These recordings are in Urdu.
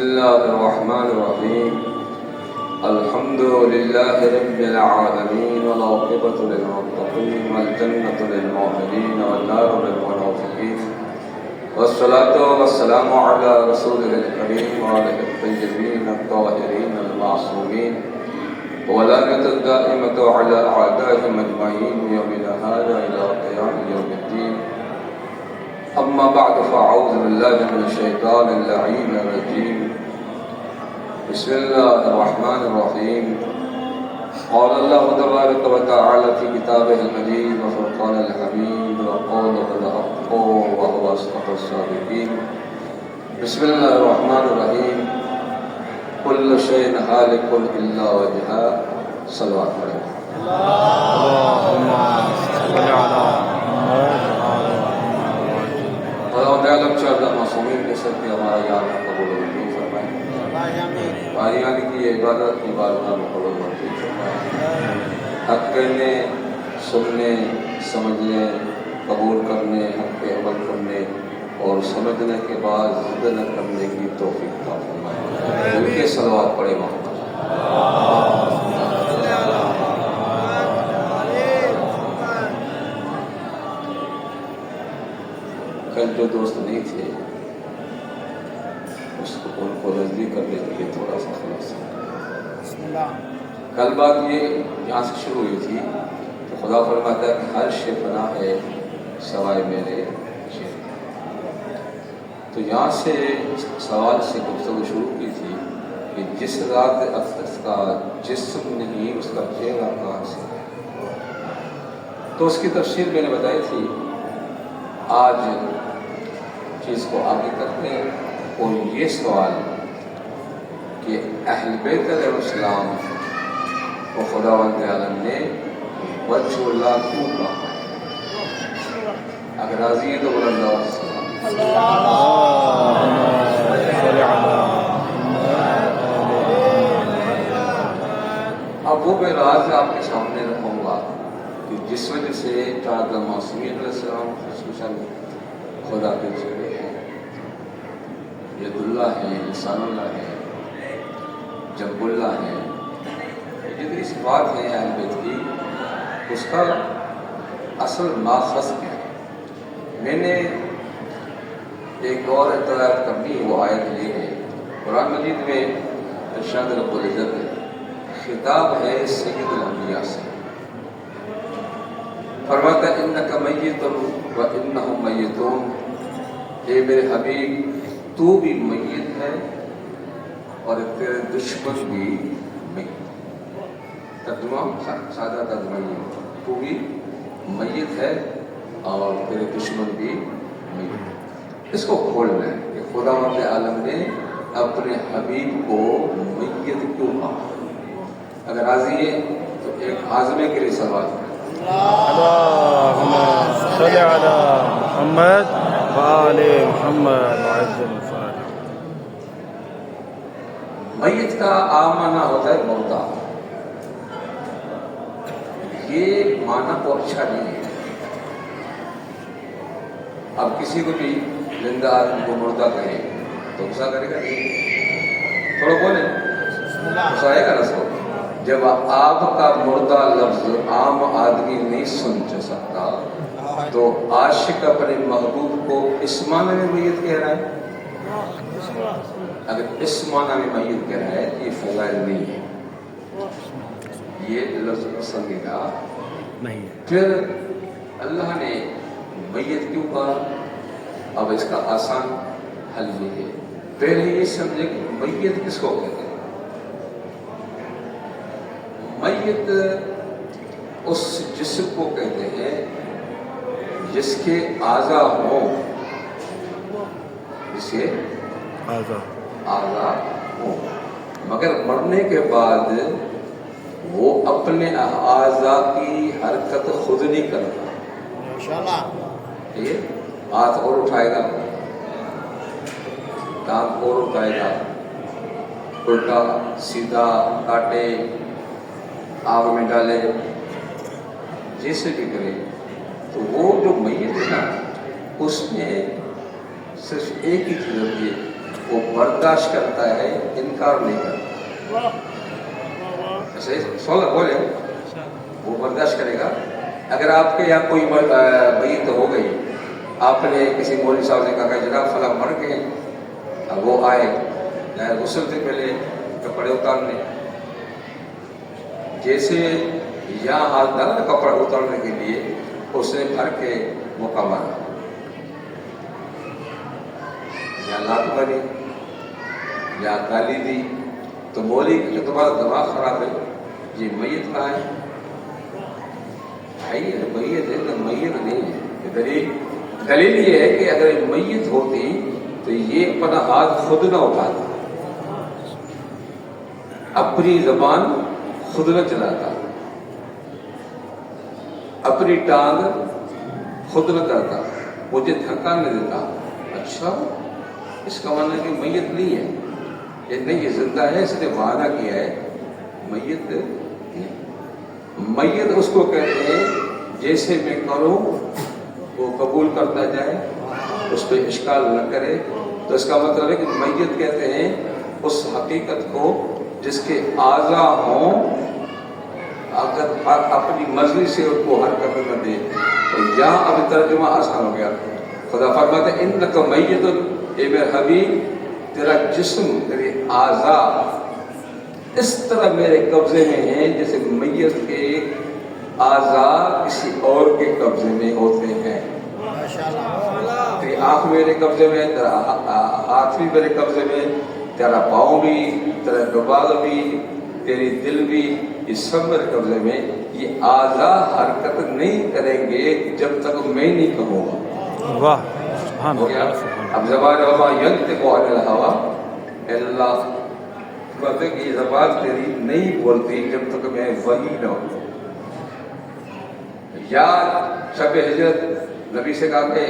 الله الرحمن الرحيم الحمد لله رب العالمين والعاقبة للمتقين والجنة للمؤمنين والنار للمنافقين والصلاة والسلام على رسوله الكريم وآله الطيبين الطاهرين المعصومين ولعنة الدائمة على أعدائهم أجمعين يوم هذا إلى قيام يوم الدين. أما بعد فأعوذ بالله من الشيطان اللعين الرجيم. بسم الله الرحمن الرحيم. قال الله تبارك وتعالى في كتابه المجيد وفرقان الحميد وقوله الحق وهو أصدق الصادقين. بسم الله الرحمن الرحيم. كل شيء هالك إلا وجهه. صلوات عليه. اللهم صل على محمد. خدا تعالیٰ اللہ معصومین کے سر کے ہمارا یاد قبول و منظور فرمائے. بھائیان کی یہ عبادت کی بارگاہ میں قبول و منظور فرمائے. حق کہنے، سننے، سمجھنے، قبول کرنے، حق پہ عمل کرنے اور سمجھنے کے بعد ضد نہ کرنے کی توفیق عطا فرمائے. ان کے صلوات پڑھے محمد. کل جو دوست نہیں تھے اس کو ان کو نزدیک کرنے کے لیے تھوڑا سا خلاصہ. کل بات یہ یہاں سے شروع ہوئی تھی تو خدا فرماتا ہے کہ ہر شے پناہ ہے سوائے میرے شے. تو یہاں سے سوال سے گفتگو شروع کی تھی کہ جس رات اقدس کا جسم نہیں اس کا چہرہ کہاں سے. تو اس کی تفصیل میں نے بتائی تھی. آج چیز کو آگے کرتے ہیں اور یہ سوال کہ اہل بیت علیہ السلام کو خداوند عالم نے وجہ اللہ کیوں کہا. اگر راضی ہے تو بول اللہ اب وہ میں راز آپ کے سامنے رکھوں گا کہ جس وجہ سے چار معصومین علیہ السلام خصوصاً خدا کے چہرے ہیں. ید اللہ ہے، لسان اللہ ہے، جب اللہ ہے. جتنی صفات ہیں اہل بیت کی اس کا اصل ماخذ کیا ہے. میں نے ایک اور اطلاع کرنی وہ آیت یہ ہے قرآن مجید میں ارشاد رب العزت خطاب ہے سید الانبیاء سے. فرماتا ہے انک میت و انہم میتون. اے میرے حبیب تو بھی میت ہے اور تیرے دشمن بھی میت. ترجمہ سادہ ترجمہ یہ تو بھی میت ہے اور تیرے دشمن بھی میت. اس کو کھولنا ہے کہ خداوند عالم نے اپنے حبیب کو میت کیوں کہا. اگر راضی ہے تو ایک ہاضمے کے لیے سوال ہے. اللهم صل على محمد وآل محمد وعجل الفاتحة. میت کا عام معنی ہوتا ہے مردہ. یہ معنی تو اچھا نہیں ہے. اب کسی کو بھی زندہ آدمی کو مردہ کہیں تو غصہ کرے گا نہیں. تھوڑا بولے غصہ آئے گا نا سو. جب آپ کا مردہ لفظ عام آدمی نہیں سن سکتا تو عاشق اپنے محبوب کو اس معنی میں میت کہہ رہا ہے. اگر اس معنی میں میت کہہ رہا ہے یہ فضائل نہیں ہے. یہ لفظ پسندے گا نہیں. پھر اللہ نے میت کیوں کہا. اب اس کا آسان حل یہ ہے پہلے یہ سمجھے کہ میت کس کو کہتے ہیں. میت اس جسم کو کہتے ہیں جس کے اعضاء ہوں، جس کے اعضاء ہوں مگر مرنے کے بعد وہ اپنے اعضاء کی حرکت خود نہیں کرتا. ٹھیک ہے. ہاتھ اور اٹھائے گا، ٹانگ اور اٹھائے گا، الٹا سیدھا کاٹے، آگ میں ڈالے، جیسے بھی کرے. تو وہ جو میت ہے نا اس میں صرف ایک ہی چیز ہوتی ہے وہ برداشت کرتا ہے، انکار نہیں کرتا. ایسے سوال بولے وہ برداشت کرے گا. اگر آپ کے یہاں کوئی میت ہو گئی، آپ نے کسی مولوی صاحب نے کہا کہ جناب فلاں مر گئے، اب وہ آئے غسل سے پہلے کپڑے اتارنے، جیسے یہاں ہاتھ ڈالا کپڑے اتارنے کے لیے، اس نے بھر کے موقع مارا، یا لات ماری یا گالی دی، تو بولی کہ تمہارا دماغ خراب ہے، یہ میت کہاں ہے؟ بھائی میت ہے تو میت نہیں ہے. دلیل یہ ہے کہ اگر میت ہوتی تو یہ اپنا ہاتھ خود نہ اٹھاتا، اپنی زبان خود نہ چلاتا، اپنی ٹانگ خود نہ کرتا، مجھے دھکا نہ دیتا. اچھا، اس کا معنی کہ میت نہیں ہے، یہ نہیں، یہ زندہ ہے، اس نے وعدہ کیا ہے. میت میت اس کو کہتے ہیں جیسے میں کروں وہ قبول کرتا جائے، اس پہ اشکال نہ کرے. تو اس کا مطلب ہے کہ میت کہتے ہیں اس حقیقت کو جس کے اعضاء ہوں، اگر اپنی مرضی سے ان کو حرکت نہ دے. تو یہاں اب ترجمہ آسان ہو گیا. خدا فرماتا ہے انک میت، اے میرے حبیب تیرا جسم، تیرے اعضاء اس طرح میرے قبضے میں ہیں جیسے میت کے اعضاء کسی اور کے قبضے میں ہوتے ہیں. تیری آنکھ میرے قبضے میں، تیرا ہاتھ بھی میرے قبضے میں، تیرا پاؤں بھی، تیرا دماغ بھی، تیری دل بھی، یہ سب میرے قبضے میں. یہ اعضاء حرکت نہیں کریں گے جب تک میں نہیں کہوں گا. واہ سبحان ہو گیا. اللہ. اب زبان وما ینطق عن الہویٰ، اللہ کہتے کہ یہ زبان تیری نہیں بولتی جب تک میں وحی نہ ہوں. یا شب ہجرت نبی سے کہا کہ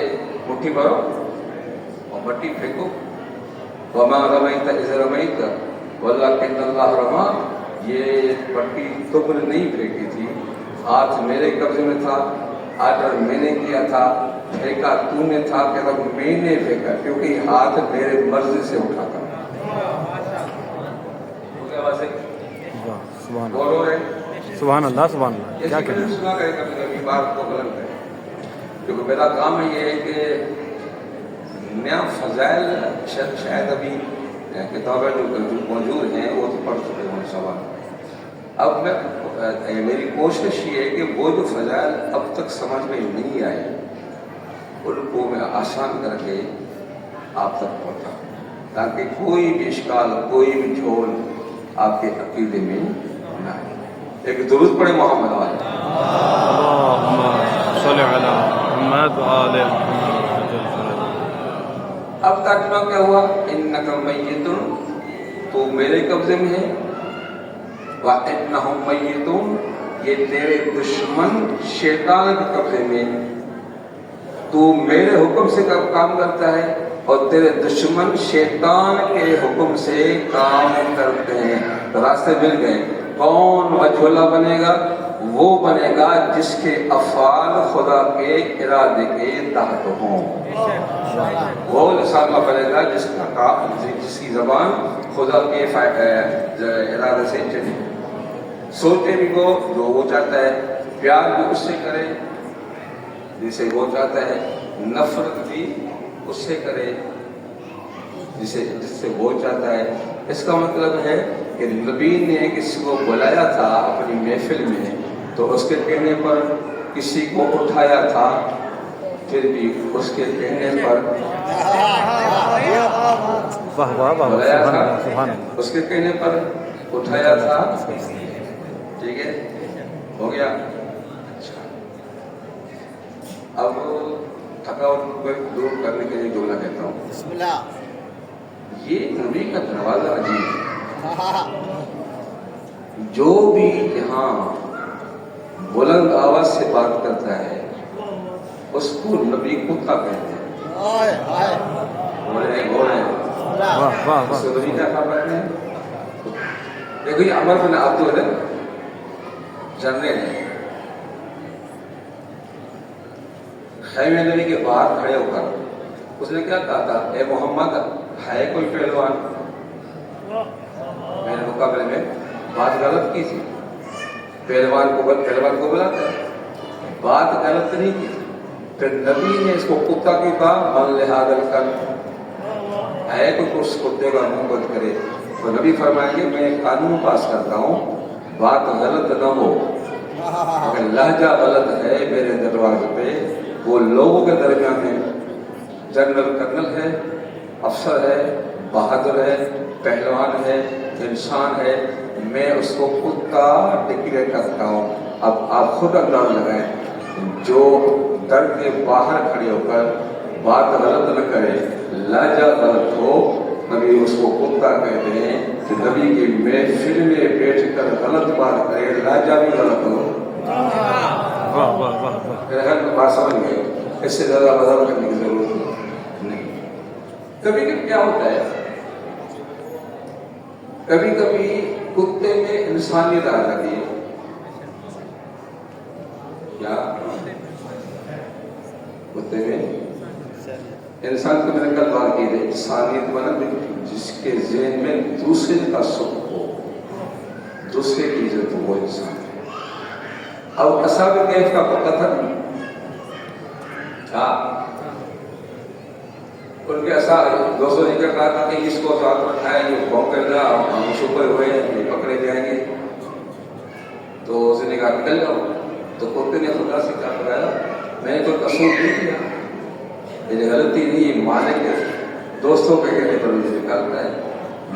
مٹھی بھرو اور مٹی پھینکو. وما رمیت اذ رمیت ولکن اللہ رما، یہ مٹی تم نے نہیں پھینکی تھی، ہاتھ میرے قبضے میں تھا، آرڈر میں نے کیا تھا، پھینکا تو نے تھا، کہ میں نے پھینکا کیونکہ ہاتھ میرے مرضی سے اٹھا تھا. سبحان اللہ سبحان اللہ. کیا کہنا ہے؟ سنا کرے کبھی کبھی بات کو غلط ہے، کیونکہ میرا کام یہ ہے کہ نیا فضائل شاید ابھی کتابیں جو موجود ہیں وہ تو پڑھ چکے ہوں سوال. اب میری کوشش یہ ہے کہ وہ جو فضائل اب تک سمجھ میں نہیں آئے ان کو میں آسان کر کے آپ تک پہنچاؤں، تاکہ کوئی بھی اشکال، کوئی بھی جھول آپ کے عقیدے میں نہ آئے. ایک درود پڑھے محمد والے. اللہم صلی علی محمد وآل محمد. اب ترجمہ کیا ہوا؟ انک میت، تو میرے قبضے میں ہے، وانہم میتون، یہ تیرے دشمن شیطان کے قبضے میں. تو میرے حکم سے کام کرتا ہے اور تیرے دشمن شیطان کے حکم سے کام کرتے ہیں. راستے مل گئے. کون وجھولا بنے گا؟ وہ بنے گا جس کے افعال خدا کے ارادے کے تحت ہوں. وہ لسان بنے گا جس کی زبان خدا کے ارادے سے چلے. سوچے بھی وہ جو وہ چاہتا ہے، پیار بھی اس سے کرے جسے وہ چاہتا ہے، نفرت بھی اس سے کرے جس سے وہ چاہتا ہے. اس کا مطلب ہے کہ نبی نے کسی کو بلایا تھا اپنی محفل میں، تو اس کے کہنے پر کسی کو اٹھایا تھا، پھر بھی اس کے کہنے پر بلایا تھا، اس کے کہنے پر اٹھایا تھا. ٹھیک ہے، ہو گیا. اچھا، اب تھکاوٹ کو دور کرنے کے لیے جملہ کہتا ہوں. بسم اللہ. یہ نبی کا دروازہ عجیب ہے. جو بھی یہاں بلند آواز سے بات کرتا ہے اس کو نبی کتا کہتے ہیں. اس سے نبی کیا خبر ہے؟ دیکھو یہ عمر بن عبد جنرل ہے، خیمے نبی کے باہر کھڑے ہو کر اس نے کیا کہا تھا؟ اے محمد ہے کوئی پہلوان؟ میں نے مقابلے میں بات غلط کی تھی، پہلوان کو بلاتا ہے، بات غلط نہیں کی تھی، پھر نبی نے اس کو کتا کی کہا من لحاظ کر، ہے کوئی اس کتے کا منہ بند کرے؟ تو نبی فرمائیں گے میں ایک قانون پاس کرتا ہوں، بات غلط نہ ہو، اگر لہجہ غلط ہے میرے دروازے پہ، وہ لوگوں کے درمیان میں جنرل کرنل ہے، افسر ہے، بہادر ہے، پہلوان ہے، انسان ہے، میں اس کو کتا ڈکلیئر کرتا ہوں۔ اب آپ خود انداز لگائیں، جو در کے باہر کھڑے ہو کر بات غلط نہ کرے، لہجہ غلط ہو، نبی اس کو کتا کہتے ہیں، کہ نبی کی محفل میں بیٹھ کر غلط بات کرے، لہجہ بھی غلط ہو۔ واہ واہ واہ واہ، میرے خیال میں بات سمجھ گئے، اس سے زیادہ وضاحت کرنے کی ضرورت نہیں۔ کبھی کبھی کیا ہوتا ہے، کبھی کبھی کتے میں انسانیت آ جاتی ہے، کیا کتے میں انسان کو میں نے کل بات کی ہے، انسانیت بنا جس کے ذہن میں دوسرے کا سکھ ہو، دوسرے کی عزت ہو، وہ انسان ہے۔ اب اصحاب کہف کا پتہ تھا نہیں، ان کے دوستوں نے کہا تھا کہ اس کو ساتھ رکھائے، یہ بھونک کر رہا، ہم شکر ہوئے ہیں یہ پکڑے جائیں گے، تو اس نے کہا نکل جاؤ، تو کتے نے خدا سے کہا بتایا میں نے تو قصور نہیں کیا، میری غلطی نہیں، مالک ہے، دوستوں کے کہنے پر مجھے نکالتا ہے،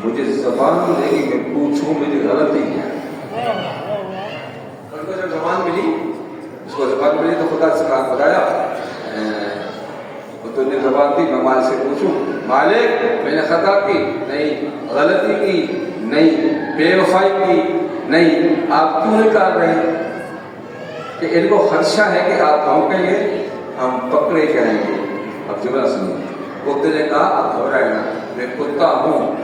مجھے زبان دے گی میں پوچھوں میری غلطی کیا ہے۔ ان کو جب زبان ملی، اس کو زبان ملی تو خدا سے کہا بتایا تو نے زبان دی، میں مال سے پوچھوں مالک میں نے خطا کی نہیں، غلطی کی نہیں، بے وفائی کی نہیں، آپ کیوں نکال رہے ہیں؟ کہ ان کو خدشہ ہے کہ آپ بھونکیں گے ہم پکڑے جائیں گے۔ اب جملہ سنیں، کتے نے کہا آپ گھبرائے نا، میں کتا ہوں،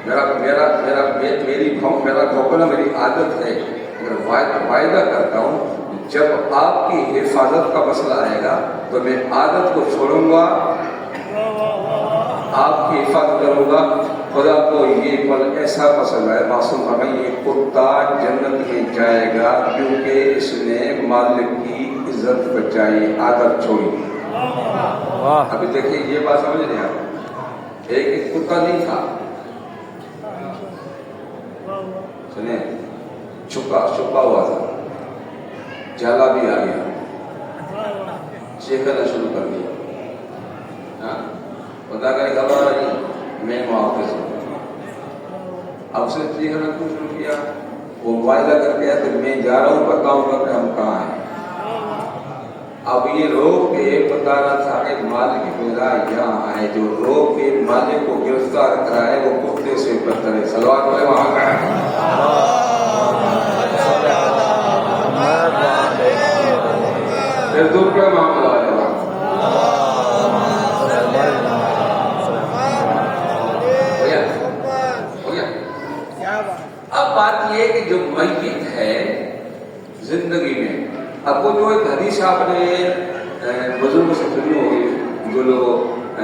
میری بھونکنا میری عادت ہے، اگر وعدہ کرتا ہوں جب آپ کی حفاظت کا مسئلہ آئے گا تو میں عادت کو چھوڑوں گا، آپ کی حفاظت کروں گا۔ خدا کو یہ پل ایسا پسند ہے، معصوم ہمیں یہ کتا جنت میں جائے گا کیونکہ اس نے مالک کی عزت بچائی، عادت چھوڑی۔ ابھی دیکھیں یہ بات سمجھ رہے ہیں آپ، ایک کتا نہیں تھا، سنیں چھپا ہوا تھا، جالا بھی آ گیا، چیخنا شروع کر دیا، خدا کا خبر آئی میں واپس ہوں۔ اب اس نے چیخنا کیوں شروع کیا؟ وہ وعدہ کر کے کہ میں جا رہا ہوں، بتاؤں گا کہ ہم کہاں ہیں۔ اب یہ روک کے بتانا تھا کہ مالک میرا یہاں ہے، جو روک کے مالک کو گرفتار کرائے وہ کتے سے بدتر ہے۔ صلوات علیہ وہاں کا ہے، پھر دور کا معاملہ ہے۔ اب بات یہ ہے کہ جو میت ہے زندگی میں، اب وہ جو ایک حدیث آپ نے بزرگوں سے سنی ہوگی، جو لوگ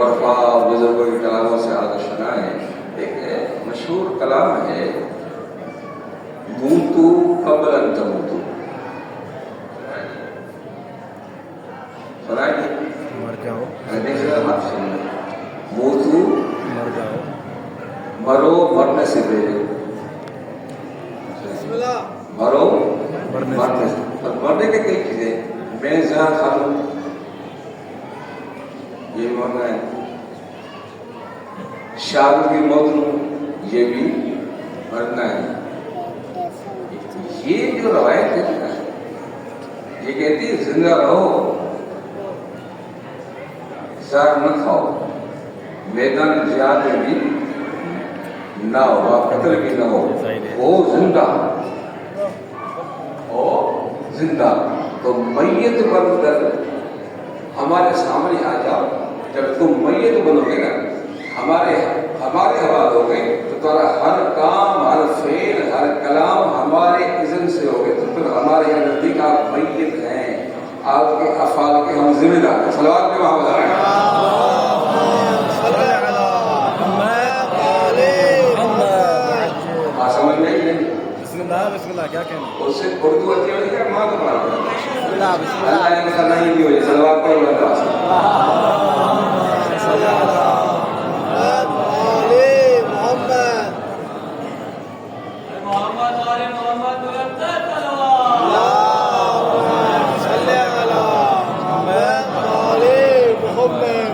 عرفا بزرگوں کے کلاموں سے آگے سنا ہے، ایک مشہور کلام ہے موتو قبل ان تموتو، سنا ہے؟ مر جاؤ، موتو مر جاؤ، مرو مرنے سے پہلے، مرو مرنے سے، اور مرنے کے کئی چیزیں، میں زہر کھا لوں یہ بھی مرنا ہے، شادی کی موت لوں یہ بھی مرنا ہے۔ یہ جو روایت ہے یہ کہتی ہے زندہ رہو، زہر نہ کھاؤ، میدان جہاد میں بھی نہ ہو، قتل بھی نہ ہو، وہ زندہ زندہ۔ تو میت بن کر ہمارے سامنے آ جاؤ، جب تم میت بنو گے نا، ہمارے حوالے ہو گئے تو تمہارا ہر کام، ہر فعل، ہر کلام ہمارے اذن سے ہو گئے، تو پھر ہمارے یہاں نزدیک آپ میت ہیں، آپ کے افعال کے ہم ذمہ دار ہیں۔ صلوات پہ محمد بسم اللہ کیا کہنا اس سے اردو اچھی ہوئی کہ ماں کو مارا بسم اللہ اللہ نے کہا نہیں بھی ہوئی صلوات پڑھو اللہ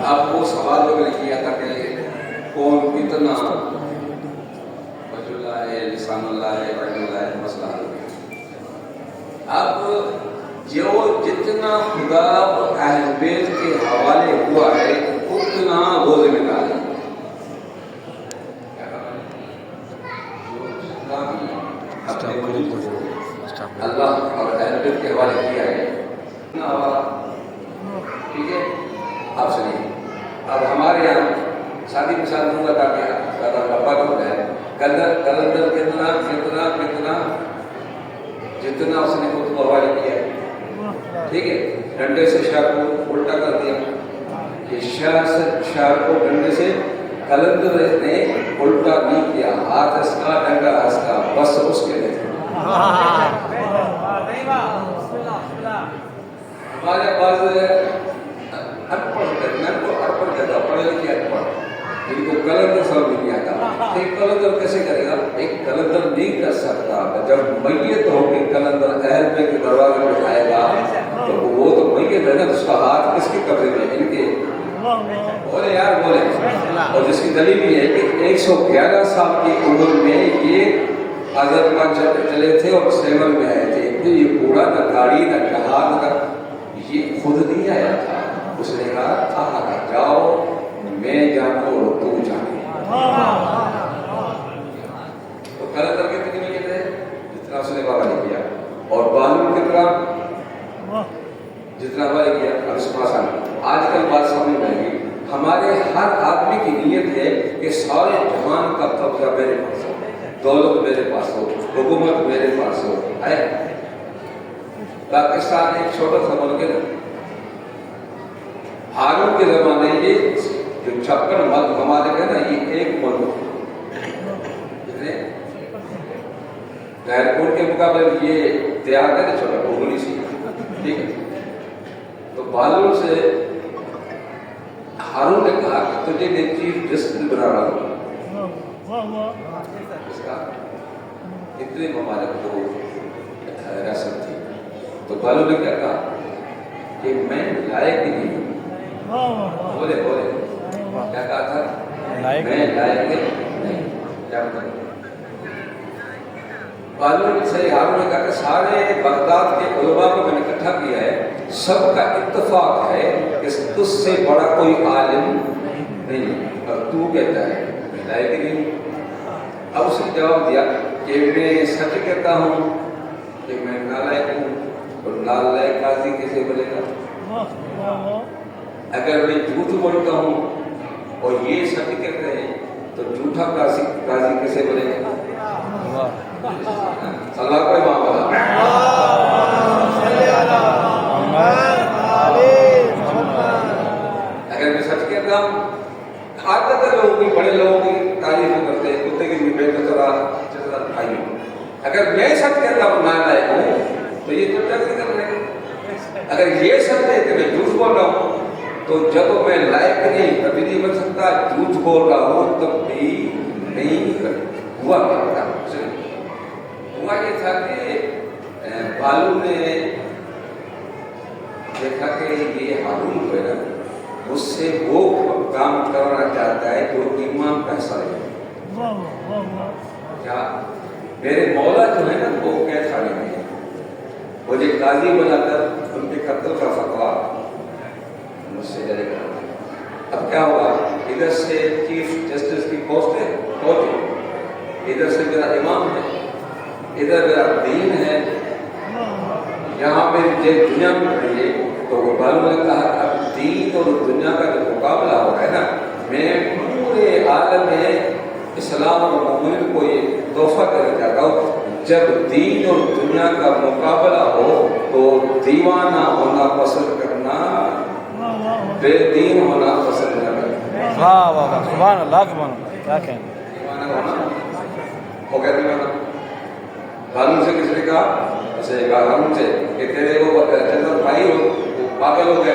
اب وہ سوال لوگوں نے کیا تھا کہ کون کتنا وجہ اللہ ہے لسان اللہ ہے عین اللہ ہے مسئلہ حل ہے اب جو جتنا خدا اور اہل بیت کے حوالے ہوا ہے اتنا وہ ذمہ دار ہے اللہ اور اہل بیت کے حوالے کیا ہے ٹھیک ہے آپ سنیے اب ہمارے یہاں شادی مثال دوں گا تاکہ ابا کو ہے کلندر کتنا کتنا کتنا جتنا اس نے خود کو حوالے کیا ہے ٹھیک ہے ڈنڈے سے شاہ کو الٹا کر دیا کہ شاہ کو ڈنڈے سے کلندر نے الٹا نہیں کیا ہاتھ اس کا ڈنڈا اس کا بس اس کے لیے ہمارے پاس ان پڑھ کہتا پڑھے لکھے ان پڑھ جن کو کلندر سمجھ نہیں آتا ایک کلندر کیسے کرے گا ایک کلندر نہیں کر سکتا جب میت ہو کے کلندر اہل بیت کے دروازے پہ جائے گا تو وہ تو میت ہے نا اس کا ہاتھ کس کے قبضے میں ان کے بولے یار بولے اور جس کی دلیل یہ ہے کہ 111 سال کی عمر میں یہ آذربائجان چلے تھے اور سیمل میں آئے تھے یہ بوڑھا نہ گاڑی نہ جہاز نہ یہ خود نہیں آیا تھا اس نے کہا تھا جاؤ میں جانوں اور تو جانے تو کلندر کتنے لیے تھے جتنا اس نے بابا نے کیا اور بالو کتنا جتنا بابا نے کیا اب اس پاس آج کل بات سمجھ میں گئی ہمارے ہر آدمی کی نیت ہے کہ سارے جہان کا قبضہ میرے پاس ہو دولت میرے پاس ہو حکومت میرے پاس ہو ہے پاکستان ایک چھوٹا سا ملک ہے ہارون کے زمانے یہ جو 56 ممالک ہے نا یہ ایک ملک ایئرپورٹ کے مقابلے یہ تیار ہے چھوٹا اگلی سی ٹھیک ہے تو بالوں سے ہارون نے کہا کہ تجھے میں چیف جسٹس بنا رہا ہوں اس کا اتنے ممالک کو ریاست تھی تو بالوں نے کیا کہا کہ میں لائق نہیں ہوں بولے کیا کہا تھا میں لائق نہیں کیا بتائیں بالوں سے ہارون نے کہا کہ سارے بغداد کے علماء کو میں نے اکٹھا کیا ہے سب کا اتفاق ہے کہ تجھ سے بڑا کوئی عالم نہیں اور تو کہتا ہے میں لائق نہیں ہوں اب اس نے جواب دیا کہ میں سچ کہتا ہوں کہ میں نالائق ہوں اور نالائق قاضی کیسے بنے گا اگر میں جھوٹ بولتا ہوں اور یہ سچ کہتے ہیں تو جھوٹا قاضی کیسے بنے گا اللہ کو امام بنا اگر میں سچ کہتا ہوں عادت لوگوں کی بڑے لوگوں کی تعریف کرتے ہیں کتے کی بھی بے چترا بھائی اگر میں سچ کہتا ہوں نالائق ہوں تو یہ تو کیا کرنے گا اگر یہ سچ ہے کہ میں جھوٹ بول رہا ہوں تو جب میں لائق نہیں کبھی نہیں بن سکتا جھوٹ بول رہا ہوں تب بھی نہیں ہوا کیا ہوا یہ تھا کہ بالو نے دیکھا کہ یہ ہارون جو ہے نا مجھ سے وہ کام کرنا چاہتا ہے جو ایمان کا حصہ ہے کیا میرے مولا جو ہے نا وہ قید خانے میں ہے مجھے قاضی بنا کر ان کے قتل کا فتویٰ مجھ سے جاری کرنا اب کیا ہوا ادھر سے چیف جسٹس کی پوسٹ ہے ادھر سے میرا امام ہے ادھر میرا دین ہے یہاں میری دنیا میں رہی ہے تو وہ بالوں نے کہا اب دین اور دنیا کا جو مقابلہ ہو رہا ہے نا میں پورے عالم میں اسلام اور مومن کو یہ تحفہ دینا چاہتا ہوں جب دین اور دنیا کا مقابلہ ہو تو دیوانہ ہونا پسند کرنا بے دین ہونا پسند کرنا واہ واہ واہ سبحان اللہ کیا کہیں دیوانہ ہونا ہو گیا دیوانہ بالوں سے پوچھا اسے ہم سے کہ تیرے وہ جنرل بھائی ہو پاگل ہو گئے؟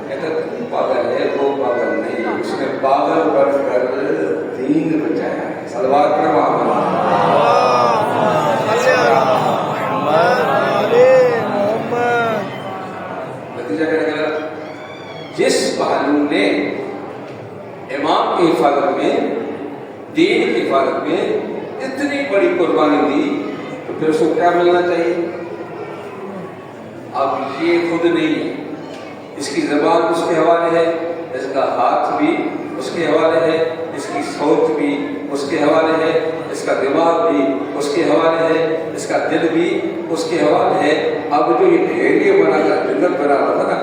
کہتا تم پاگل ہے، وہ پاگل نہیں، اس نے پاگل بن کر دین بچایا ہے۔ صلوات پڑھو نتیجہ کیا نکلا؟ جس بھالو نے امام کی حفاظت میں، دین کی حفاظت میں اتنی بڑی قربانی دی تو پھر اس کو کیا ملنا چاہیے؟ اب یہ خود نہیں ہے، اس کی زبان اس کے حوالے ہے، اس کا ہاتھ بھی اس کے حوالے ہے، اس کی سوچ بھی اس کے حوالے ہے، اس کا دماغ بھی اس کے حوالے ہے، اس کا دل بھی اس کے حوالے ہے۔ اب جو یہ ڈھیریے بنا کر جنت بنا رہا تھا نا،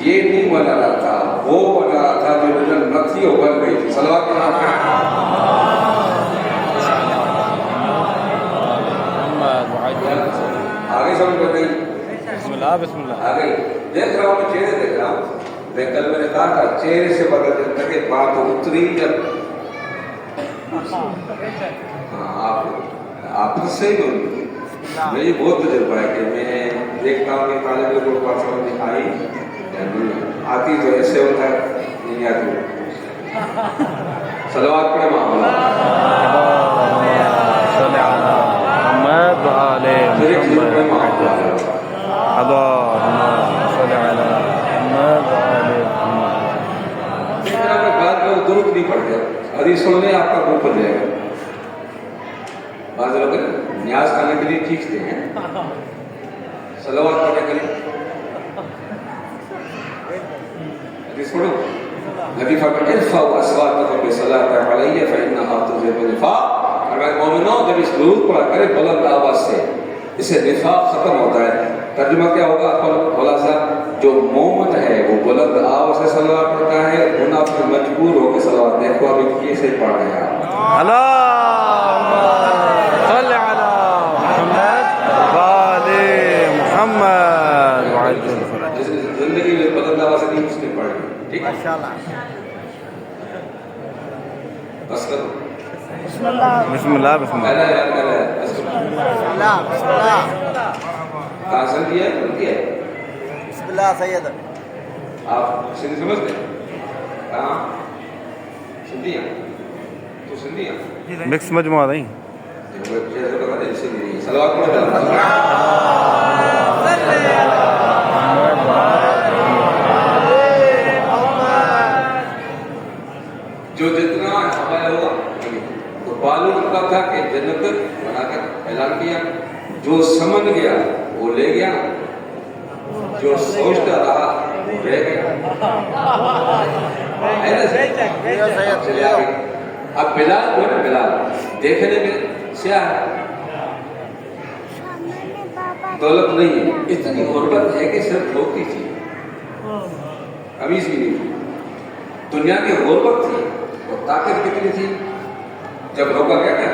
یہ نہیں بنا رہا تھا، وہ بنا رہا تھا جو جنت نہ تھی وہ بن گئی تھی۔ صلوات آگے سمجھ میں نہیں؟ بسم اللہ بسم اللہ آگے دیکھ رہا ہوں، میں چہرے دیکھ رہا ہوں، میں کل میں نے کہا تھا چہرے سے بدل جب تک بات اتری جب آپ سے ہی بولوں، مجھے بہت تجربہ ہے کہ میں دیکھتا ہوں کہ طالب علم کو بات سمجھ آئی یا نہیں آتی، تو ایسے ہوتا ہے، نہیں آتی۔ صلوات پڑھے محمد صلی علی محمد وآل محمد اللہم صلی علی محمد وآل محمد۔ بعد میں درود نہیں پڑھتے، حدیث سن لیں آپ کا منہ پھل جائے گا۔ بعض لوگ نیاز کرنے کے لیے کھینچتے ہیں، صلوات پڑھنے کے لیے حدیث پڑھو۔ نبی فرماتے ہیں ارفعوا اصواتکم بالصلاۃ علی فانها تذهب النفاق۔ اگر مومنوں جب اس درود پڑھا کرے بلند آواز سے، اس سے نفاق ختم ہوتا ہے۔ ترجمہ کیا ہوگا؟ خلاصہ، جو مومن ہے وہ بلند آواز سے صلوات پڑھتا ہے، منافق مجبور ہو کے صلوات، دیکھو ابھی کیسے پڑھ رہے ہیں آپ۔ اللہم صلی علی محمد وآل محمد وعجل فرج۔ زندگی میں بلند آواز سے نہیں مسلم پڑھ رہے، ٹھیک ہے؟ بس کرو، بسم اللہ بسم اللہ پہلا یاد کر رہا ہے، بسم اللہ بسم اللہ کہاں سے دیا ہے؟ بولتی ہے بسم اللہ سید آپ سندھی سمجھتے ہیں؟ کہاں سندھی ہیں؟ تو سندھی ہیں؟ مکس مجموعہ نہیں، صلوات پڑھو۔ جو جتنا ہمارا ہوگا تو معلوم کا تھا کہ جنت بنا کر اعلان کیا، جو سمجھ گیا وہ لے گیا، جو سوچتا رہا وہ رہ گیا۔ اب بلال جو ہے، بلال دیکھنے میں سیاہ ہے، دولت نہیں ہے، اتنی غربت ہے کہ صرف دھوتی تھی، قمیض بھی نہیں تھی، دنیا کی غربت تھی، اور طاقت کتنی تھی؟ جب روکا کیا کیا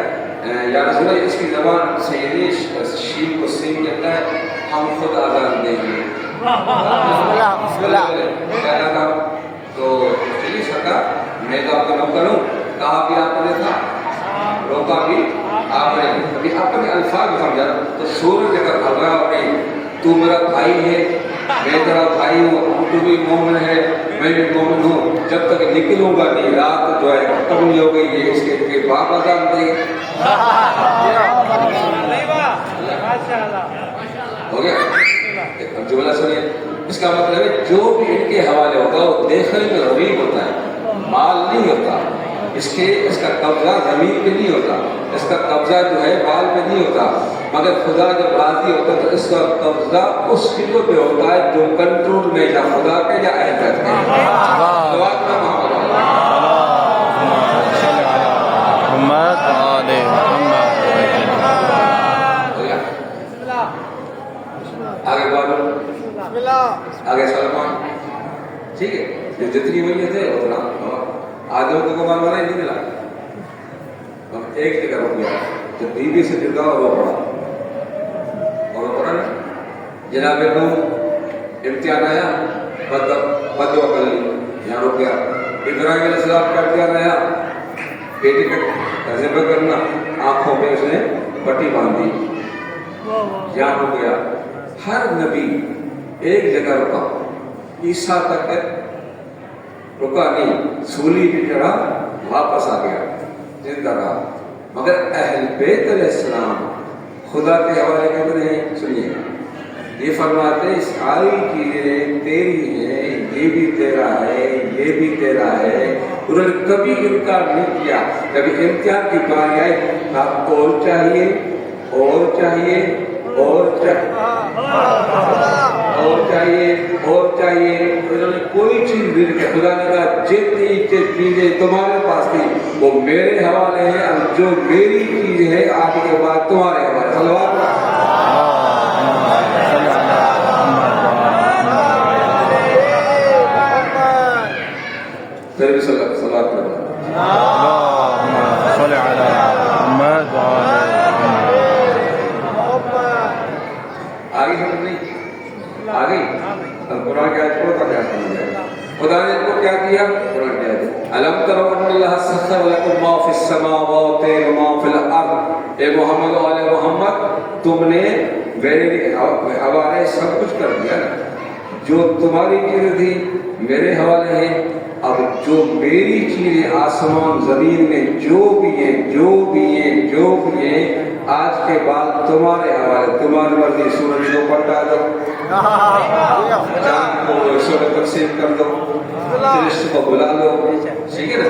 یا رسول اللہ، اس کی زبان سے شین کو سین کہتا ہے، ہم خود آزاد دیں گے۔ کیا تھا تو چلیے سرکار میں تو آپ کا نوکر ہوں، کہا بھی آپ نے تھا، روکا بھی آپ نے، ابھی اپنے الفاظ سمجھا تو سورج اگر گھبرا نہیں، تو میرا بھائی ہے، میں تیرا بھائی ہوں، تو بھی مومن ہے، میں بھی مومن ہوں، جب تک نکلوں گا نہیں رات جو ہے ختم نہیں ہو گئی، یہ اس کے باپ آزاد دے گا۔ ہو گیا؟ اب جملہ سنیے، اس کا مطلب ہے جو بھی ان کے حوالے ہوگا وہ دیکھنے میں غریب ہوتا ہے، مال نہیں ہوتا، اس کا قبضہ زمین پہ نہیں ہوتا، اس کا قبضہ جو ہے مال پہ نہیں ہوتا، مگر خدا جب راضی ہوتا ہے تو اس کا قبضہ اس چیزوں پہ ہوتا ہے جو کنٹرول میں یا خدا کے یا اہل بیت کے۔ آگے بڑھو، آگے سلمان، ٹھیک ہے، جو جتنی میت ہے اتنا آدھوں کو مانگنا نہیں ملا، ہم ایک جگہ رک گیا، جب بیوی سے جدا اور وہ پڑھا نا، جناب نوح امتحان آیا، بد وکل یہاں رک گیا، ابراہیم علیہ السلام کا امتحان آیا، بیٹے کا تجربہ کرنا، آنکھوں میں اس نے پٹی باندھ دی، یہاں ہو گیا ہر نبی ایک جگہ رکا، عیسیٰ تک رکا نہیں، سولی کی طرح واپس آ گیا، زندہ رہا۔ مگر اہل بیت علیہ السلام خدا کے حوالے کرتے ہیں، سنیے یہ فرماتے ہیں ساری چیزیں تیری ہیں، یہ بھی تیرا ہے، یہ بھی تیرا ہے۔ انہوں نے کبھی انکار نہیں کیا۔ کبھی امتحان کی باری آئی، آپ اور چاہیے، اور چاہیے، اور چاہیے، اور چاہیے، اور چاہیے، انہوں نے کوئی چیز بھی نہیں کیا۔ خدا نے کہا جتنی چیزیں تمہارے پاس تھی وہ میرے حوالے ہیں، اور جو میری چیز ہے آج کے بعد تمہارے حوالے۔ صلوات پھر بھی صلوات کرو۔ صلی علی محمد آگے سمجھ نہیں آگے؟ اب قرآن کی آیت کو کیا سمجھ جائے؟ خدا نے ان کو کیا کیا؟ قرآن کی آیت الم تروا ان اللہ سخر لکم ما فی السماوات و ما فی الارض۔ اے محمد و آل محمد، تم نے میرے حوالے سب کچھ کر دیا نا، جو تمہاری چیزیں تھی میرے حوالے ہیں، اب جو میری چیزیں آسمان زمین میں جو بھی ہیں، جو بھی ہیں، جو بھی ہیں، آج کے بعد تمہارے حوالے، تمہاری مرضی۔ سورج کو پلٹا دو، چاند کو حصوں میں تقسیم کر دو، فرشتوں کو بلا دو، ٹھیک ہے نا؟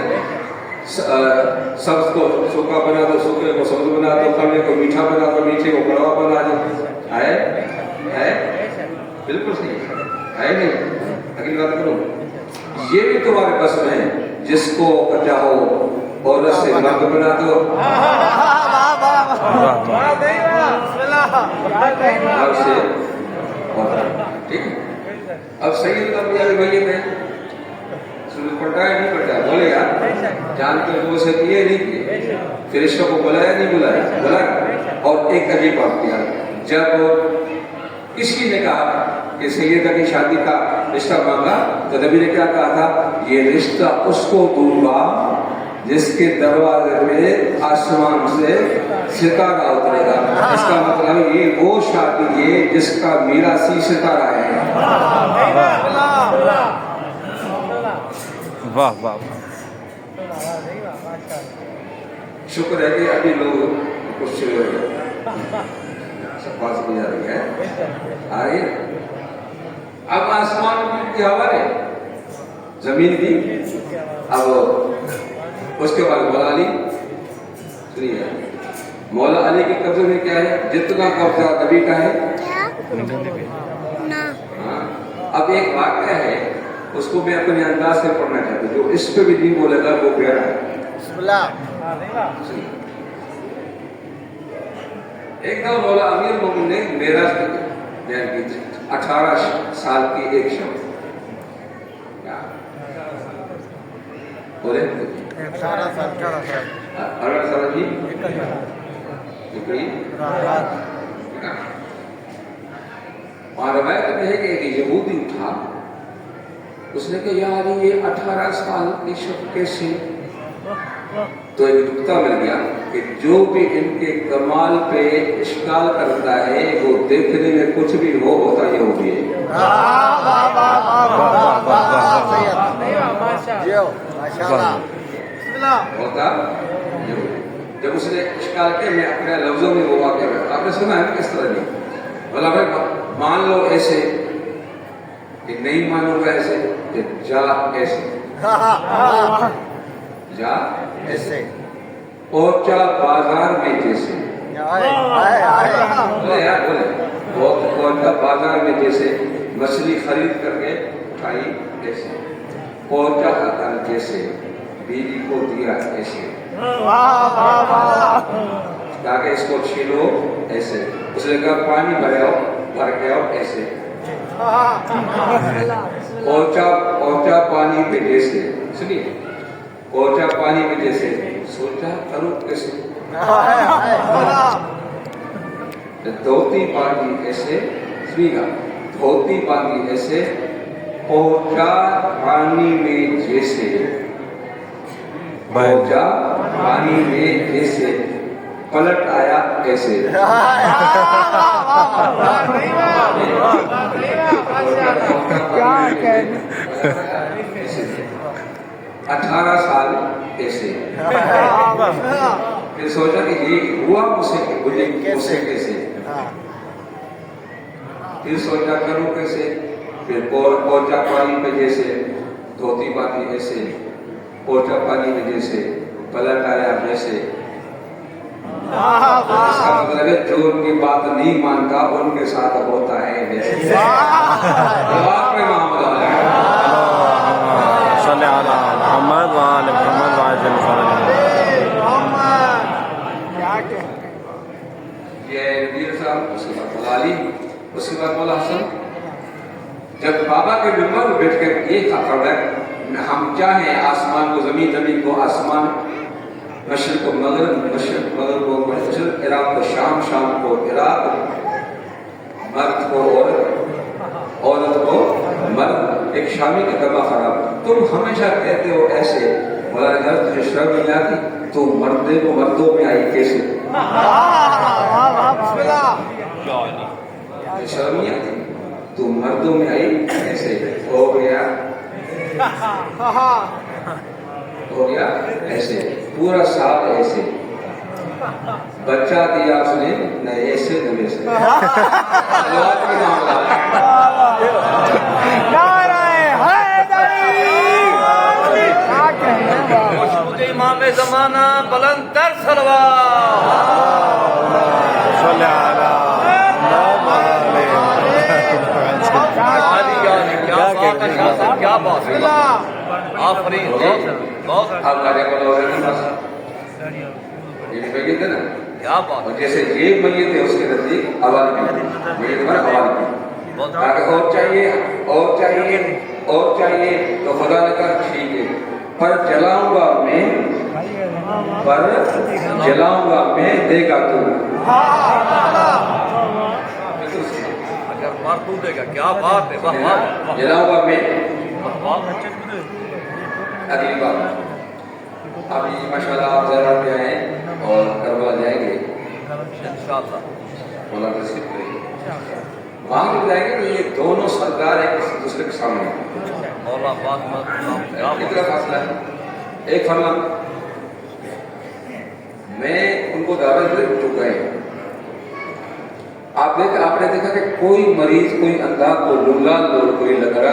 سبز کو سوکھا بنا دو، سوکھے کو سبز بنا دو، کڑوے کو میٹھا بنا دو، میٹھے کو کڑوا بنا دو۔ ہے بالکل صحیح ہے نہیں؟ اگلی بات کرو، یہ بھی تمہارے بس میں ہے، جس کو چاہو عورت سے مرد بنا دو، مرد سے عورت، ٹھیک ہے؟ اب سید الانبیاء میت ہے، سورج پلٹا ہے نہیں پلٹا؟ بولے یار، جان کے وہ سے کیے نہیں کیے؟ فرشتوں کو بلایا نہیں بلایا؟ بلایا۔ اور ایک عجیب بات کیا، جب کسی نے کہا کہ سیدہ کی شادی کا رشتہ مانگا تو نبی نے کیا کہا تھا؟ یہ رشتہ اس کو دوں گا جس کے دروازے میں آسمان سے ستارہ اترے گا۔ اس کا مطلب یہ وہ شادی ہے جس کا میراثی ستارہ ہے۔ واہ واہ، شکر ہے کہ ابھی لوگ کچھ بات کی جا رہی ہے آگے۔ اب آسمان کے حوالے، زمین بھی، اب اس کے بعد مولا علی، سنیے مولا علی کے قبضے میں کیا ہے؟ جتنا قبضہ نبی کا ہے۔ اب ایک واقعہ ہے، اس کو میں اپنے انداز سے پڑھنا چاہتا ہوں، جو اس پہ بھی نہیں بولے گا وہ پیارا ہے۔ ایک دم مولا امیر المومنین نے معراج بیان کی تھی، 18 سال کی ایک شب، بولے 18 سال کی اور روایت میں ہے کہ ایک یہودی اٹھا، اس نے کہا یار یہ 18 سال کی شب کیسے؟ تو ایک نکتہ مل گیا کہ جو بھی ان کے کمال پہ اشکال کرتا ہے وہ دیکھنے میں کچھ بھی ہوتا یہودی ہے۔ ہوتا جب اس نے اشکال کیا، میں اپنے لفظوں میں وہ واقعہ کرتا، آپ نے سنا ہے کس طرح نہیں؟ بولا بھائی مان لو ایسے، کہ نہیں مانو گا ایسے، کہ جا ایسے، جا ایسے، پہنچا بازار میں جیسے، بولے یار بولے، پہنچا بازار میں جیسے، مچھلی خرید کر کے کھائی ایسے، پہنچا حقل جیسے، بیوی کو دیا ایسے، کہا کہ اس کو چھیلو ایسے، اس نے کہا پانی بھر کے آؤ ایسے، پہنچا پانی پہ جیسے، سنیے پہنچا پانی پہ جیسے، سوچا کروں کیسے، دھوتی باندھی ایسے، سنیے گا دھوتی باندھی ایسے، پہنچا پانی میں جیسے، پہنچا پانی میں جیسے، پلٹ آیا ایسے. ایسے 18 سال ایسے. پھر سوچا کہ یہ ہوا مجھ سے کیسے. پھر سوچا کروں کیسے. پھر پوچا پانی پہ جیسے دھوتی باندھی ایسے, پوچا پانی میں جیسے پلٹ آیا ویسے. اس کا مطلب ہے جو ان کی بات نہیں مانتا ان کے ساتھ ہوتا ہے ویسے. آپ میں معاملہ ہے. صلی علی محمد وآل محمد وعجل فرج. یہ نبیر صاحب, اس کے بعد مولا علی, اس کے بعد مولا حسن. جب بابا کے ممبر پر بیٹھ کر یہ کہا ہے ہم چاہیں آسمان کو زمین, زمین کو آسمان, مشرق کو مغرب, مشرق مغرب کو مشرق, عراق کو شام, شام کو عراق, مرد کو عورت, عورت کو مرد. ایک شامی کا دماغ خراب, تم ہمیشہ کہتے ہو ایسے. مولا نے کہا تجھے شرم نہیں آتی, تو مردے کو مردوں میں آئی کیسے؟ شرم نہیں آتی, تو مردوں میں آئی ایسے. ہو گیا ایسے, پورا سال ایسے. بچہ دیا اس نے نہ ایسے نہ ویسے. امام زمانہ بلند تر سلوات. صلی علی کیا بات ہے. آفرین. آپ کا دیکھو لوگ یہ میت ہے نا, کیا بات. اور جیسے یہ میت ہے اس کے نزدیک حوالے کی میت پر حوالے کی تاکہ اور چاہیے اور چاہیے اور چاہیے. تو خدا نے کہا ٹھیک ہے, پر جلاؤں گا میں, پر جلاؤں گا میں, دے گا تو. اگر مار تو دے گا. کیا بات ہے. جلاؤں گا میں. اگلی بات ابھی ماشاءاللہ آپ ذرا پہ آئیں اور کربلا جائیں گے انشاءاللہ. مولا نصیب کریں وہاں بھی جائیں گے تو یہ دونوں سرکار ایک دوسرے کے سامنے. مولا بات کتنا فاصلہ ہے؟ ایک فرمان. میں ان کو دعوت دے چکا ہے. آپ نے دیکھا کہ کوئی مریض, کوئی اندھا, کوئی لنگڑا, کوئی لنگڑا,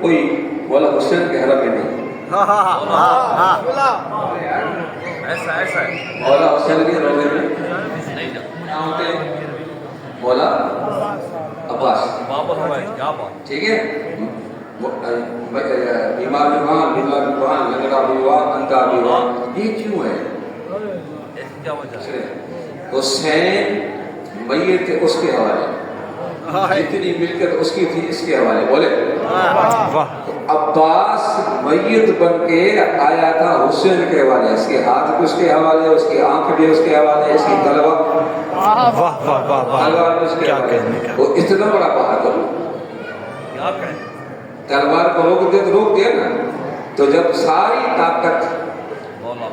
کوئی مولا حسین کے حرم میں نہیں. ایسا ہے. مولا حسین کے روزے میں کیا ہوتے ہیں؟ مولا عباس. کیا بات. ٹھیک ہے. بیمار بھی وہاں, لنگڑا بھی وہاں, اندھا بھی وہاں. یہ کیوں ہے؟ کیا وجہ ہے؟ حسین میت اس کے حوالے, جتنی ملکت اس کی تھی اس کے حوالے. بولے عباس میت بن کے آیا تھا حسین کے حوالے. اس کے ہاتھ بھی اس کے حوالے, اس کی آنکھ بھی اس کے حوالے, اس کی تلوار بھی اس کے حوالے. وہ اتنا بڑا بہادر, تلوار کو روک دیا نا. تو جب ساری طاقت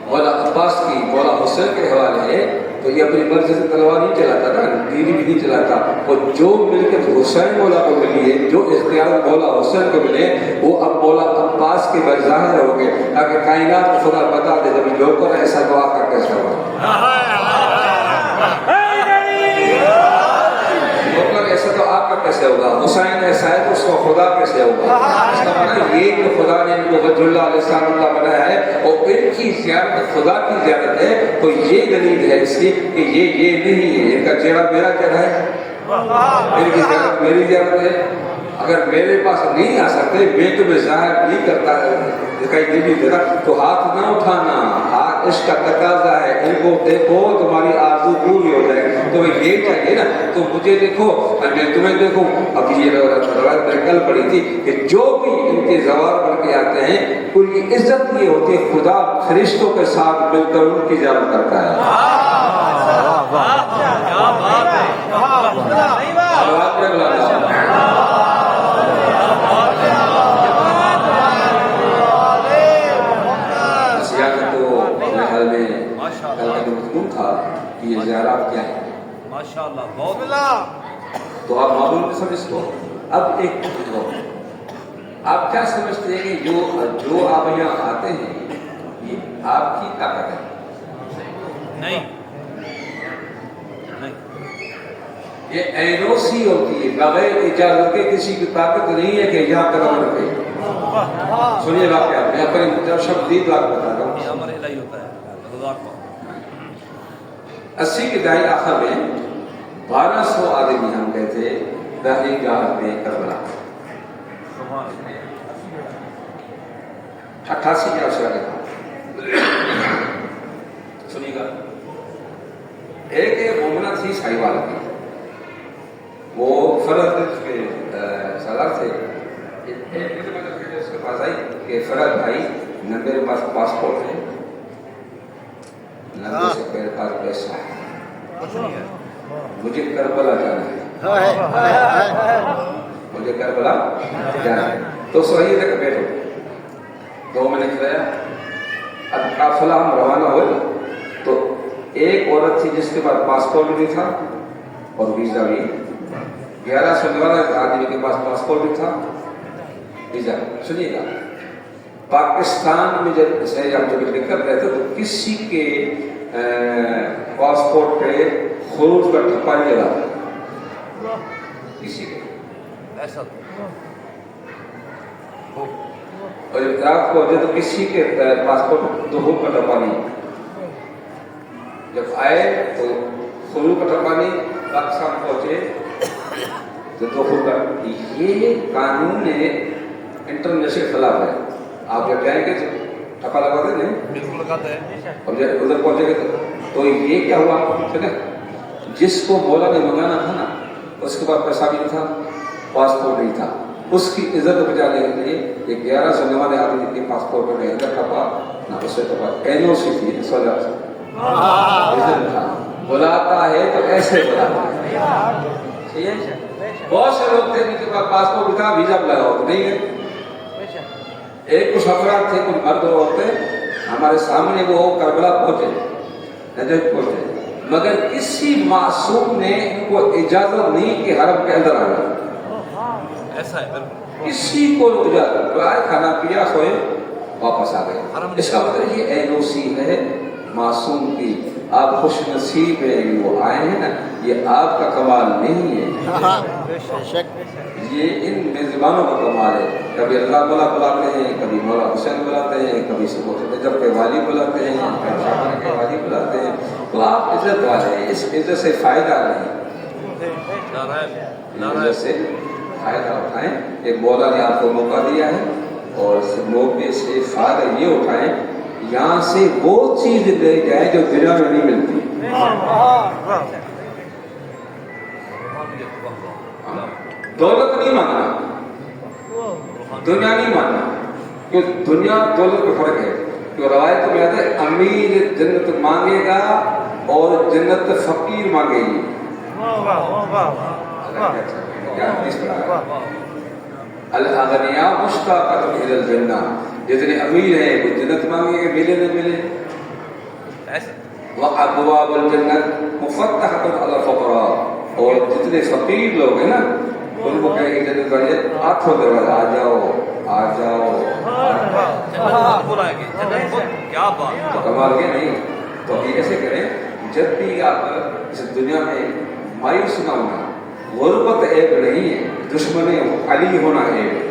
مولا عباس کی مولا حسین کے حوالے ہے تو یہ اپنی مرضی سے تلوار نہیں چلاتا نا, تیری بھی نہیں چلاتا. اور جو ملکت حسین مولا کو ملی ہے, جو اختیار مولا حسین کو ملے, وہ اب مولا عباس کے بظاہر ہو گئے تاکہ کائنات کو خدا بتا دے جب لوگ کو ایسا دعا کر کے سوا. ایسا تو آپ کا کیسے ہوگا؟ حسین ایسا ہے تو اس کو خدا کیسے ہوگا؟ اس کا مطلب یہ کہ خدا نے ان کو وجہ اللہ علیہ السلام بنایا ہے اور ان کی زیارت خدا کی زیارت ہے. تو یہ دلیل ہے اس کی کہ یہ نہیں ہے, ان کا چہرہ میرا چہرہ ہے, ان کی زیارت میری زیارت ہے. اگر میرے پاس نہیں آ سکتے, میں تمہیں ظاہر نہیں کرتا دکھائی نہیں دیتا, تو ہاتھ نہ اٹھانا. ہاتھ اس کا تقاضا ہے, ان کو دیکھو تمہاری آرزو پوری ہو جائے. تو یہ چاہیے نا, تو مجھے دیکھو اور میں تمہیں دیکھوں. اب یہ روایت میں کل پڑھی تھی کہ جو بھی ان کے زوار بن کے آتے ہیں ان کی عزت یہ ہوتی ہے خدا فرشتوں کے ساتھ مل کر ان کی زیارت کرتا ہے. کل کا جو مضمون تھا کہ یہ زیارات کیا ہے؟ ماشاءاللہ بہت تو آپ معلوم نہیں سمجھ کو. اب ایک پوچھو، آپ کیا سمجھتے ہیں کہ جو آپ یہاں آتے ہیں یہ آپ کی طاقت ہے؟ نہیں یہ اینوسی ہوتی ہے، بغیر اجازت کے کسی کی طاقت نہیں ہے کہ یہاں قدم رکھے. سنیے گا کیا میں اپنے شب دید لاکھ بتا رہا ہوں. یہ امر الہی ہوتا ہے رضا کو. 80 کے دہائی آخر میں 1200 آدمی ہم گئے تھے دہلی گاہ میں کربلا. 88 کے عرصے آگے تھا. سنیے گا، ایک مومنہ تھی سائیوال کی، وہ فرد کے سالار تھے. اس کے پاس آئی کہ فرد بھائی نہ میرے پاس پاسپورٹ ہے نہ میرے پاس پیسہ ہے، مجھے کربلا جانا ہے، مجھے کربلا جانا ہے. تو صحیح تک بیٹھو. 2 مہینے کھلایا. اب قافلہ ہم روانہ ہوئے تو ایک عورت تھی جس کے پاس پاسپورٹ بھی تھا اور ویزا بھی. 1199 آدمی کے پاس پاسپورٹ بھی تھا، ویزا. سنیے گا، پاکستان میں جب نکل رہے تھے تو کسی کے پاسپورٹ پہ خروج کا ٹھپا نہیں لگا، کسی کے. ایسا اور آپ کو تو کسی کے پاسپورٹ دخول کا ٹھپا نہیں. جب آئے تو خروج کا ٹھپا نہیں، پاکستان پہنچے تو دخول کا. یہ قانون انٹرنیشنل خلاف ہے. آپ جب جائیں گے ٹھپا لگاتے نہیں، بالکل لگاتا ہے. اور جب ادھر پہنچے گے تو یہ کیا ہوا چلے، جس کو مولا نے منگانا تھا نا اس کے پاس پیسہ بھی نہیں تھا، پاسپورٹ نہیں تھا. اس کی عزت بچانے کے لیے یہ 1199 آدمی کے پاسپورٹ پہ نہیں ادھر ٹھپا نہ اس سے ٹھپا. NOC تھی اس وجہ سے بلاتا ہے تو ایسے بلاتا ہے. بہت سے لوگ تھے جن کے پاس پاسپورٹ بھی تھا، ویزا بھی لگا ہوا نہیں ہے. ایک کچھ افراد تھے، کچھ مرد عورتیں ہمارے سامنے وہ کربلا پہنچے، نجف پہنچے، مگر کسی معصوم نے ان کو اجازت نہیں کہ حرم کے اندر آ جائے. ایسا ہے بالکل. کسی کو اجازت بلائے، کھانا پیا، سوئے، واپس آ گئے. اس کا مطلب یہ NOC ہے معصوم کی. آپ خوش نصیب ہیں وہ آئے ہیں نا، یہ آپ کا کمال نہیں ہے، یہ ان میزبانوں کا کمال ہے. کبھی اللہ مولا بلاتے ہیں، کبھی مولا حسین بلاتے ہیں، کبھی نجف کے والی بلاتے ہیں، کبھی شاہجہاں کے والی بلاتے ہیں. تو آپ عزت والے ہیں، اس عزت سے فائدہ نہیں، عزت سے فائدہ اٹھائیں. ایک مولا نے آپ کو موقع دیا ہے اور موقع سے فائدہ یہ اٹھائیں یہاں سے وہ چیز لے جائیں جو دنیا میں نہیں ملتی. دولت نہیں مانگنا، دنیا نہیں مانگنا، کیونکہ دنیا دولت میں فرق ہے. تو روایت میں آتا ہے امیر جنت مانگے گا اور جنت فقیر مانگے گی. الاغنیاء مشتاقۃ الی الجنہ، جتنے امیر ہیں وہ جنت مانگیں گے، ملے نہ ملے. وابواب الجنت مفتحۃ علی الفقراء، اور جتنے فقیر لوگ ہیں نا ان کو کہیں گے جنت والے ہاتھوں دروازہ آ جاؤ آ جاؤ. کیا بات، کمال کے نہیں. تو یہ کیسے کریں، جب بھی آپ اس دنیا میں مایوس نہ ہونا. غربت عیب نہیں ہے، دشمن علی ہونا عیب ہے.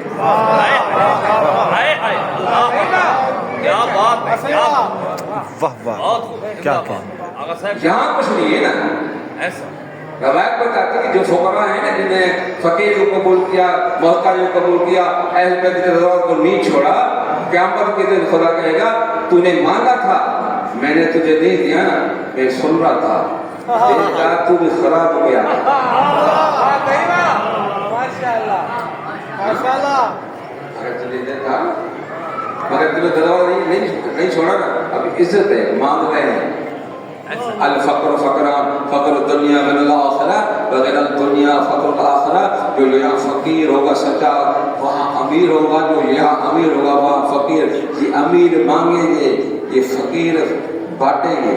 کیا بات ہے، واہ واہ کیا یہاں کچھ نہیں ہے نا. ایسا روایت بتاتی ہے کہ جو فقراء ہیں نا جنہیں فقیر کو قبول کیا، محتاج کو قبول کیا، اہل بیت کی ضرورت کو نہیں چھوڑا، قیامت کے دن خدا کہے گا تو نے مانگا تھا میں نے تجھے نہیں دیا نا، میں سن رہا تھا دیکھا تو بھی خراب ہو گیا. اگر تجھے دیتا مگر تمہیں دروازہ نہیں چھوڑا نا، ابھی عزت ہے، مانگ رہے ہیں. الفقر فقران، فقر الدنیا من الآخرہ وغیر الدنیا فقر الآخرہ. جو یہاں فقیر ہوگا سچا وہاں امیر ہوگا، جو یہاں امیر ہوگا وہاں فقیر. یہ امیر مانگیں گے، یہ فقیر بانٹیں گے.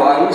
22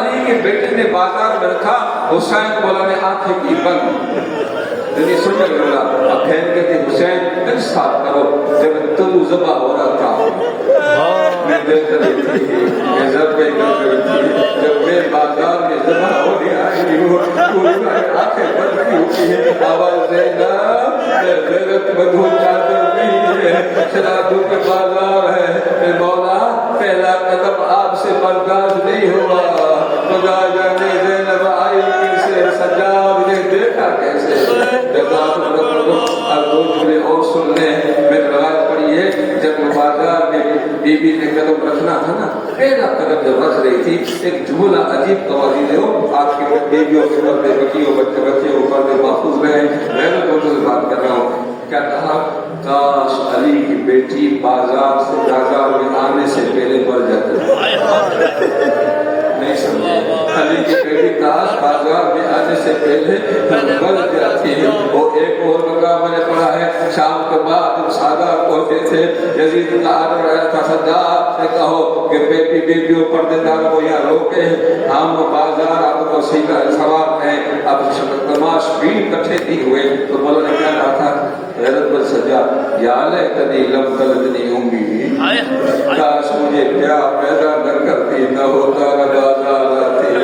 علی کے بیٹے نے بازار میں رکھا، حسین مولا نے آنکھیں کی بند، یعنی سمجھ لگا اب بہن کہتے حسین انصاف کرو، جب تو ذبح ہو رہا تھا میں دیکھ رہی تھی، میں ذبح کر رہی تھی، جب میں بازار میں ذبح ہو رہا ہے پوری آنکھیں بند کی ہوتی ہے، آواز زینب غیرت بدھو چادر نہیں ہے، شرابوں کے بازار ہے، مولا پہلا قدم آپ سے برداشت نہیں ہوا، خدا جانے زینب آئی کیسے، سجاد نے دیکھا کیسے، جب آپ اب دو جملے اور سن لیں، میں روایت پڑھی ہے جب بازار میں بی بی نے قدم رکھنا تھا نا، پہلا قدم جب رکھ رہی تھی ایک جملہ عجیب توازی دے ہو، آپ کی بیویوں کے پردے بچیوں بچے وہ پردے محفوظ رہے، میں نے تو بات کر رہا ہوں، کیا کہا کاش علی کی بیٹی بازار سے بازار میں آنے سے پہلے مر جاتی، نہیں سمجھے، علی کی بیٹی کاش بازار میں آنے سے پہلے مر جاتی، وہ ایک اور مقام میں نے پڑھا ہے، شام کے بعد جب سادات پہنچے تھے، یزید کا آرڈر آیا تھا سجاد سے کہو کہ بیٹی بیٹیوں پردے دار کو یہاں روکے، ہم بازار آپ کو سیکھا سوار ہیں، اب تماش بھی کٹھے نہیں ہوئے، تو مولا نے کیا کہا تھا، حیرت بل سجا یا لیتنی لم تلدنی امی، کاش مجھے پیار پیدا نہ کرتی، نہ ہوتا نہ بازار آتی، نہ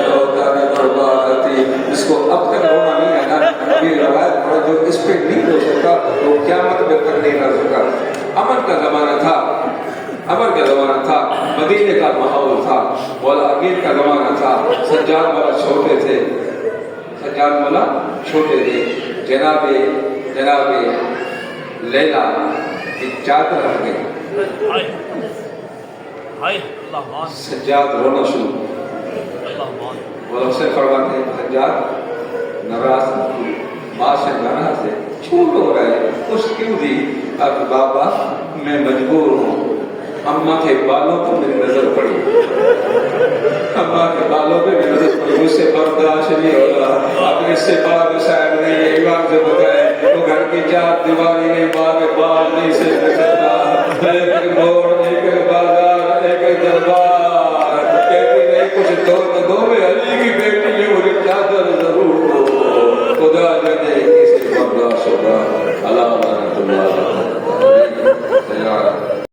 ہوتا نہ دربار آتی، اس کو اب تک رونا نہیں آنا، یہ روایت پڑھا جو اس پہ نہیں ہو سکا وہ قیامت میں تک نہیں رہ سکا۔ امن کا زمانہ تھا، امن کا زمانہ تھا، مدینے کا ماحول تھا، مولا امیر کا زمانہ تھا، سجاد مولا چھوٹے تھے، سجاد مولا چھوٹے تھے، جناب لیلا کی چادر رکھ گئی، سجاد رونا شروع، مولا سے فرماتے ہیں سجاد ناراض ماں سے ناراض ہے، چھوٹ ہو رہا ہے، اس کیوں دی؟ اب بابا میں مجبور ہوں، اماں کے بالوں پر میری نظر پڑی، اماں کے بالوں پہ میری نظر پڑی، مجھ سے برداشت نہیں ہو رہا، اپنے سے بار شاید نہیں ہے، امام سے بتائے وہ گھر کی چار دیواری نہیں، ماں کے بال نہیں سے سکتا، ایک موڑ ایک بازار ایک دربار، کہتی نہیں کچھ دو میں علی کی بیٹی